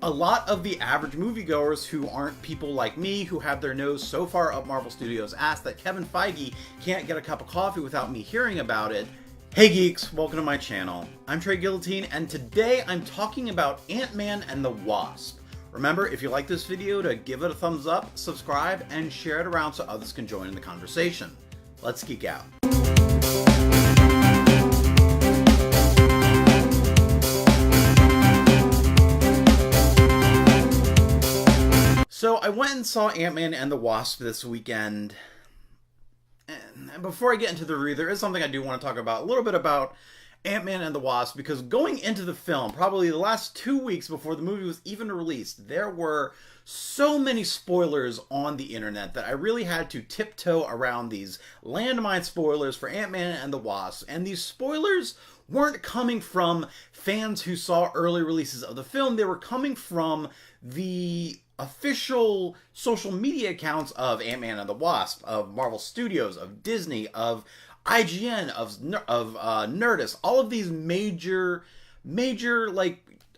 A lot of the average moviegoers who aren't people like me who have their nose so far up Marvel Studios' ass that Kevin Feige can't get a cup of coffee without me hearing about it. Hey geeks, welcome to my channel. I'm Trey Guillotine, and today I'm talking about Ant-Man and the Wasp. Remember, if you like this video, to give it a thumbs up, subscribe, and share it around so others can join in the conversation. Let's geek out. So I went and saw Ant-Man and the Wasp this weekend. And before I get into the review, there is something I do want to talk about, a little bit about Ant-Man and the Wasp, because going into the film, probably the last 2 weeks before the movie was even released, there were so many spoilers on the internet that I really had to tiptoe around these landmine spoilers for Ant-Man and the Wasp. And these spoilers weren't coming from fans who saw early releases of the film. They were coming from the official social media accounts of Ant-Man and the Wasp, of Marvel Studios, of Disney, of IGN, of Nerdist, all of these major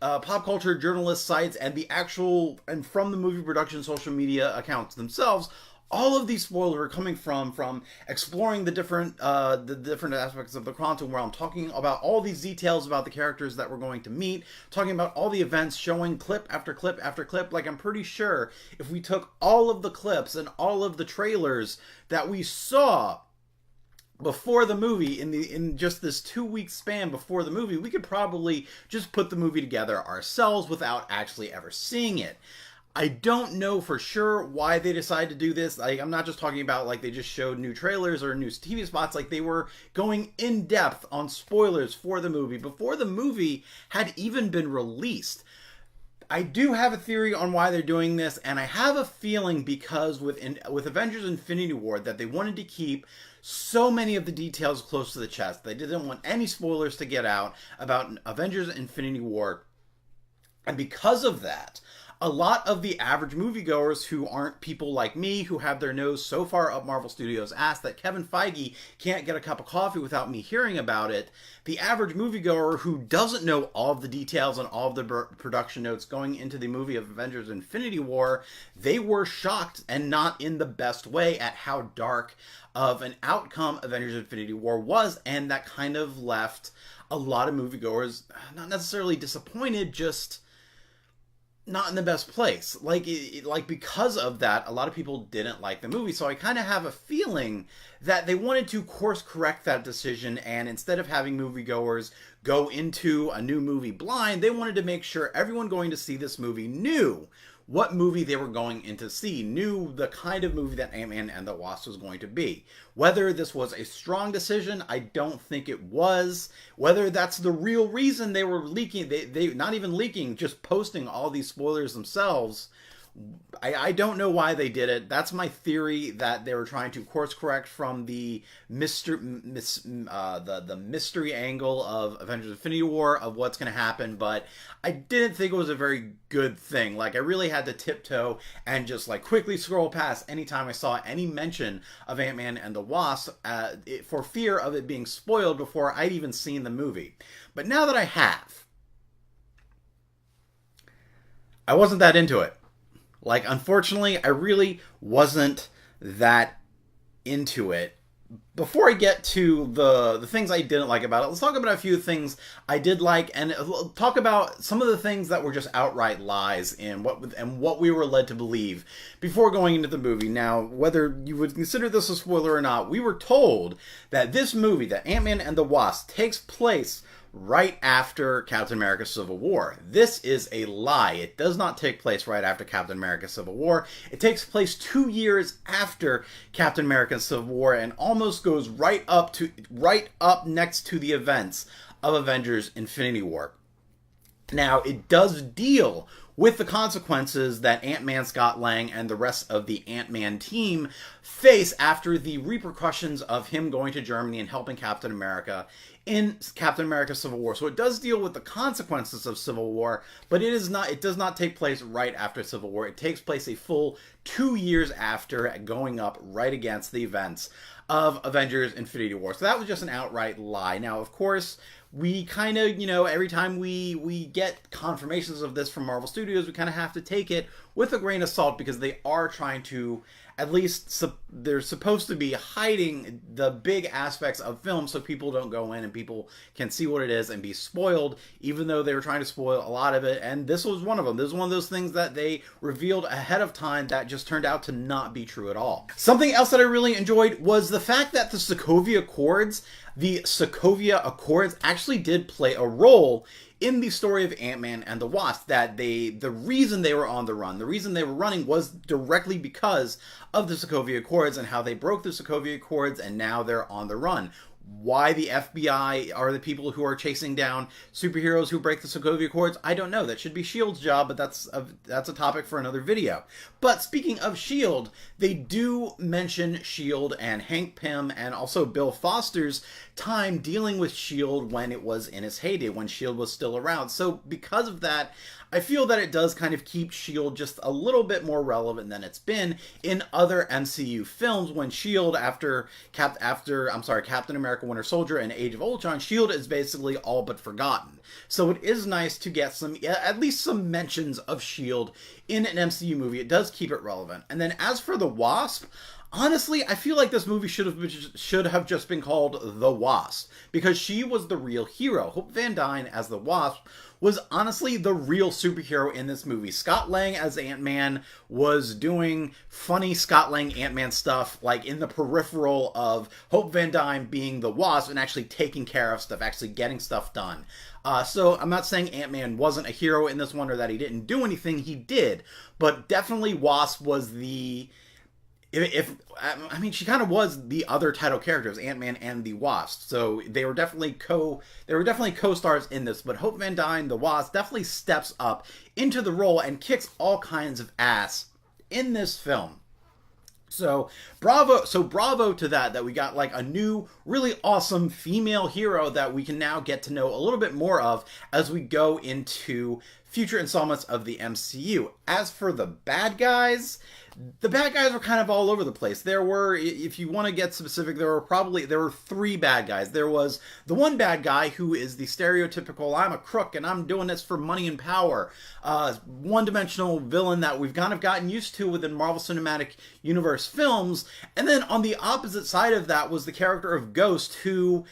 pop culture journalist sites, and the actual and from the movie production social media accounts themselves. All of these spoilers are coming from exploring the different aspects of the quantum realm, talking about all these details about the characters that we're going to meet, talking about all the events, showing clip after clip after clip. Like, I'm pretty sure if we took all of the clips and all of the trailers that we saw before the movie, in just this 2 week span before the movie, we could probably just put the movie together ourselves without actually ever seeing it. I don't know for sure why they decided to do this. Like, I'm not just talking about like they just showed new trailers or new TV spots. Like, they were going in depth on spoilers for the movie before the movie had even been released. I do have a theory on why they're doing this, and I have a feeling because with Avengers Infinity War that they wanted to keep so many of the details close to the chest. They didn't want any spoilers to get out about Avengers Infinity War. And because of that, a lot of the average moviegoers who aren't people like me who have their nose so far up Marvel Studios' ass that Kevin Feige can't get a cup of coffee without me hearing about it, the average moviegoer who doesn't know all of the details and all of the production notes going into the movie of Avengers Infinity War, they were shocked, and not in the best way, at how dark of an outcome Avengers Infinity War was, and that kind of left a lot of moviegoers not necessarily disappointed, just not in the best place. Like because of that, a lot of people didn't like the movie. So I kind of have a feeling that they wanted to course correct that decision, and instead of having moviegoers go into a new movie blind, they wanted to make sure everyone going to see this movie knew what movie they were going in to see, knew the kind of movie that Ant-Man and the Wasp was going to be. Whether this was a strong decision, I don't think it was. Whether that's the real reason they were leaking, they not even leaking, just posting all these spoilers themselves, I don't know why they did it. That's my theory, that they were trying to course correct from the mystery angle of Avengers Infinity War, of what's going to happen, but I didn't think it was a very good thing. Like, I really had to tiptoe and just like quickly scroll past anytime I saw any mention of Ant-Man and the Wasp for fear of it being spoiled before I'd even seen the movie. But now that I have, I wasn't that into it. Like, unfortunately, I really wasn't that into it. Before I get to the things I didn't like about it, let's talk about a few things I did like, and talk about some of the things that were just outright lies in what we were led to believe before going into the movie. Now, whether you would consider this a spoiler or not, we were told that this movie, that Ant-Man and the Wasp, takes place right after Captain America Civil War. This is a lie. It does not take place right after Captain America Civil War. It takes place 2 years after Captain America Civil War, and almost goes right up next to the events of Avengers Infinity War. Now, it does deal with the consequences that Ant-Man Scott Lang and the rest of the Ant-Man team face after the repercussions of him going to Germany and helping Captain America in Captain America Civil War. So it does deal with the consequences of Civil War, but it does not take place right after Civil War. It takes place a full 2 years after, going up right against the events of Avengers Infinity War. So that was just an outright lie. Now, of course, we kind of, every time we get confirmations of this from Marvel Studios, we kind of have to take it with a grain of salt, because they are trying to, at least they're supposed to be hiding the big aspects of film so people don't go in and people can see what it is and be spoiled, even though they were trying to spoil a lot of it. And this was one of them. This is one of those things that they revealed ahead of time that just turned out to not be true at all. Something else that I really enjoyed was the fact that the Sokovia Accords actually did play a role in the story of Ant-Man and the Wasp. That the reason they were on the run, the reason they were running, was directly because of the Sokovia Accords and how they broke the Sokovia Accords, and now they're on the run. Why the FBI are the people who are chasing down superheroes who break the Sokovia Accords, I don't know. That should be S.H.I.E.L.D's job, but that's a topic for another video. But speaking of S.H.I.E.L.D., they do mention S.H.I.E.L.D. and Hank Pym and also Bill Foster's time dealing with S.H.I.E.L.D. when it was in its heyday, when S.H.I.E.L.D. was still around. So because of that, I feel that it does kind of keep S.H.I.E.L.D. just a little bit more relevant than it's been in other MCU films, when S.H.I.E.L.D. after Captain America Winter Soldier and Age of Ultron, S.H.I.E.L.D. is basically all but forgotten. So it is nice to get at least some mentions of S.H.I.E.L.D. in an MCU movie. It does keep it relevant. And then as for the Wasp, honestly, I feel like this movie should have just been called The Wasp, because she was the real hero. Hope Van Dyne as the Wasp was honestly the real superhero in this movie. Scott Lang as Ant-Man was doing funny Scott Lang Ant-Man stuff, like in the peripheral of Hope Van Dyne being the Wasp and actually taking care of stuff, actually getting stuff done. So I'm not saying Ant-Man wasn't a hero in this one or that he didn't do anything. He did, but definitely Wasp was she kind of was the other title characters, Ant-Man and the Wasp. So they were definitely co-stars in this. But Hope Van Dyne, the Wasp, definitely steps up into the role and kicks all kinds of ass in this film. So bravo to that we got like a new, really awesome female hero that we can now get to know a little bit more of as we go into future installments of the MCU. As for the bad guys were kind of all over the place. There were, if you want to get specific, there were 3 bad guys. There was the one bad guy who is the stereotypical, I'm a crook and I'm doing this for money and power, one-dimensional villain that we've kind of gotten used to within Marvel Cinematic Universe films. And then on the opposite side of that was the character of Ghost, who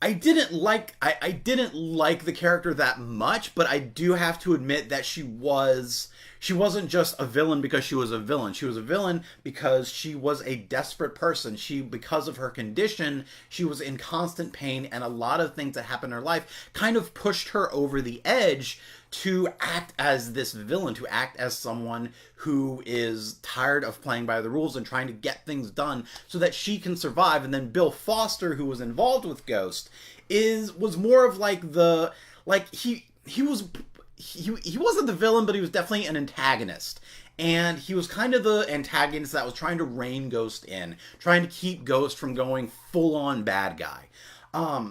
I didn't like the character that much, but I do have to admit that she wasn't just a villain because she was a villain. She was a villain because she was a desperate person. Because of her condition, she was in constant pain, and a lot of things that happened in her life kind of pushed her over the edge to act as this villain, to act as someone who is tired of playing by the rules and trying to get things done so that she can survive. And then Bill Foster, who was involved with Ghost, was more of like he wasn't the villain, but he was definitely an antagonist. And he was kind of the antagonist that was trying to rein Ghost in, trying to keep Ghost from going full-on bad guy.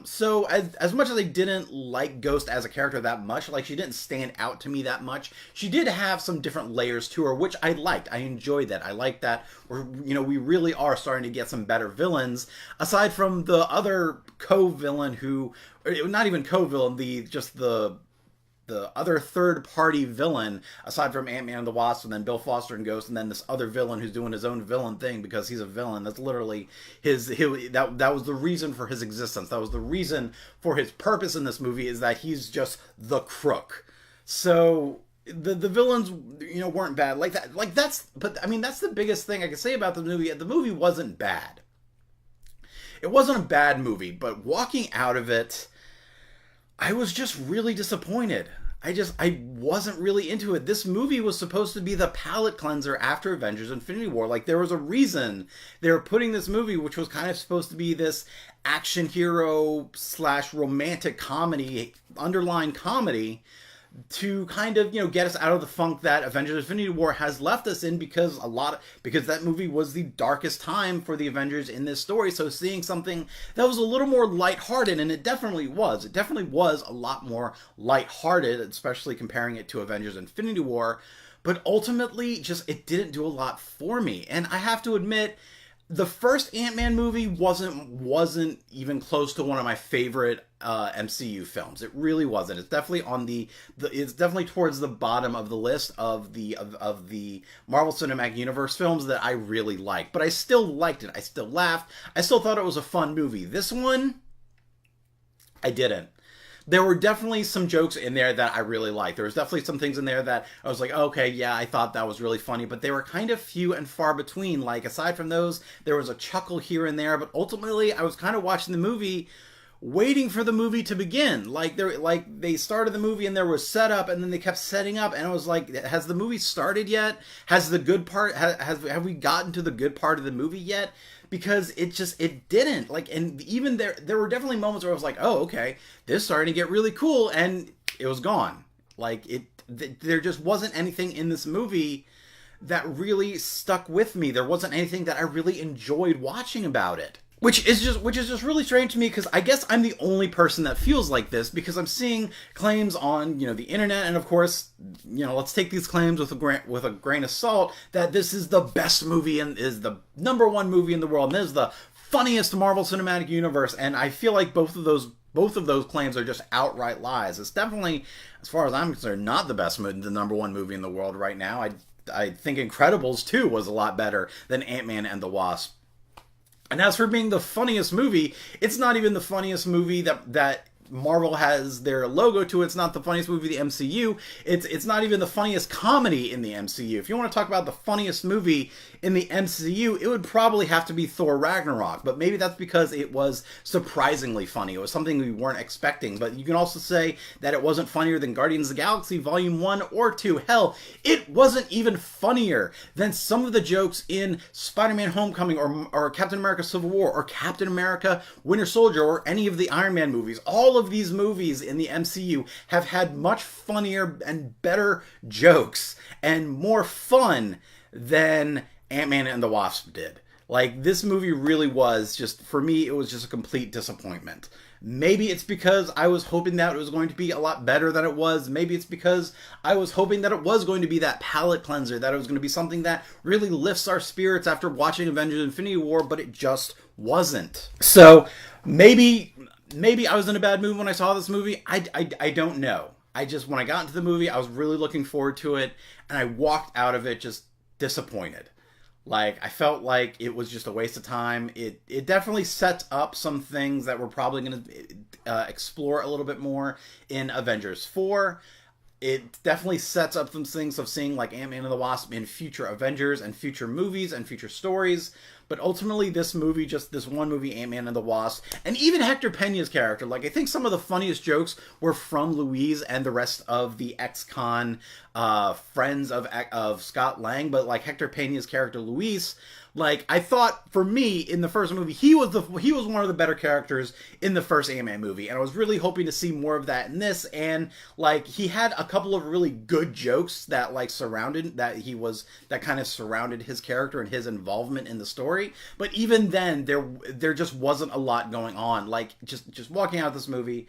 So as much as I didn't like Ghost as a character that much, like she didn't stand out to me that much, she did have some different layers to her, which I liked. I enjoyed that. I liked that we really are starting to get some better villains, aside from the other co-villain not even co-villain, the other third-party villain, aside from Ant-Man and the Wasp, and then Bill Foster and Ghost, and then this other villain who's doing his own villain thing because he's a villain. That's literally that was the reason for his existence. That was the reason for his purpose in this movie, is that he's just the crook. So the villains, weren't bad like that. That's the biggest thing I can say about the movie. The movie wasn't bad. It wasn't a bad movie, but walking out of it, I was just really disappointed. I wasn't really into it. This movie was supposed to be the palate cleanser after Avengers Infinity War. Like, there was a reason they were putting this movie, which was kind of supposed to be this action hero / romantic comedy, underlying comedy. to kind of, get us out of the funk that Avengers Infinity War has left us in, because that movie was the darkest time for the Avengers in this story. So seeing something that was a little more lighthearted, and it definitely was a lot more lighthearted, especially comparing it to Avengers Infinity War, but ultimately just it didn't do a lot for me. And I have to admit, the first Ant-Man movie wasn't even close to one of my favorite MCU films. It really wasn't. It's definitely it's definitely towards the bottom of the list of the Marvel Cinematic Universe films that I really liked. But I still liked it. I still laughed. I still thought it was a fun movie. This one, I didn't. There were definitely some jokes in there that I really liked. There was definitely some things in there that I was like, okay, yeah, I thought that was really funny, but they were kind of few and far between. Like, aside from those, there was a chuckle here and there, but ultimately, I was kind of watching the movie, waiting for the movie to begin. They started the movie and there was setup, and then they kept setting up, and I was like, has the movie started yet? Has the good part, have we gotten to the good part of the movie yet? Because it didn't. And even there were definitely moments where I was like, oh, okay, this is starting to get really cool, and it was gone. There just wasn't anything in this movie that really stuck with me. There wasn't anything that I really enjoyed watching about it. Which is just really strange to me, because I guess I'm the only person that feels like this, because I'm seeing claims on, the internet, and of course, let's take these claims with a grain of salt, that this is the best movie and is the #1 movie in the world, and this is the funniest Marvel Cinematic Universe, and I feel like both of those claims are just outright lies. It's definitely, as far as I'm concerned, not the best the #1 movie in the world right now. I think Incredibles 2 was a lot better than Ant-Man and the Wasp. And as for being the funniest movie, it's not even the funniest movie that Marvel has their logo to. It's not the funniest movie in the MCU. It's not even the funniest comedy in the MCU. If you want to talk about the funniest movie in the MCU, it would probably have to be Thor Ragnarok. But maybe that's because it was surprisingly funny. It was something we weren't expecting. But you can also say that it wasn't funnier than Guardians of the Galaxy Volume 1 or 2. Hell, it wasn't even funnier than some of the jokes in Spider-Man Homecoming or Captain America Civil War or Captain America Winter Soldier or any of the Iron Man movies. All of these movies in the MCU have had much funnier and better jokes and more fun than Ant-Man and the Wasp did. This movie really was just, for me, it was just a complete disappointment. Maybe it's because I was hoping that it was going to be a lot better than it was. Maybe it's because I was hoping that it was going to be that palate cleanser, that it was going to be something that really lifts our spirits after watching Avengers Infinity War, but it just wasn't. So maybe I was in a bad mood when I saw this movie. I don't know. When I got into the movie, I was really looking forward to it, and I walked out of it just disappointed. I felt like it was just a waste of time. It definitely sets up some things that we're probably going to explore a little bit more in Avengers 4. It definitely sets up some things of seeing Ant-Man and the Wasp in future Avengers and future movies and future stories. But ultimately, this movie, just this one movie, Ant-Man and the Wasp, and even Hector Peña's character, I think some of the funniest jokes were from Louise and the rest of the ex-con friends of Scott Lang, but Hector Peña's character, Luis, I thought, for me, in the first movie, he was one of the better characters in the first Ant-Man movie, and I was really hoping to see more of that in this, and, he had a couple of really good jokes that, that kind of surrounded his character and his involvement in the story, but even then, there just wasn't a lot going on. Just walking out of this movie,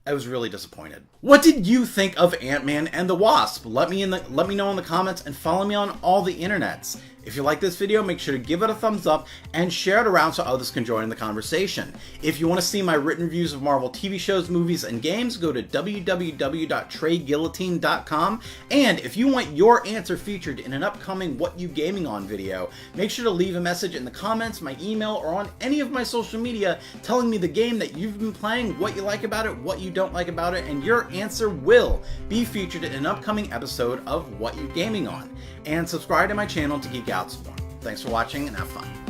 I was really disappointed. What did you think of Ant-Man and the Wasp? Let me know in the comments, and follow me on all the internets. If you like this video, make sure to give it a thumbs up and share it around so others can join in the conversation. If you want to see my written reviews of Marvel TV shows, movies, and games, go to www.treyguillotine.com. And if you want your answer featured in an upcoming What You Gaming On video, make sure to leave a message in the comments, my email, or on any of my social media telling me the game that you've been playing, what you like about it, what you don't like about it, and your answer will be featured in an upcoming episode of What You Gaming On. And subscribe to my channel to geek out some more. Thanks for watching, and have fun.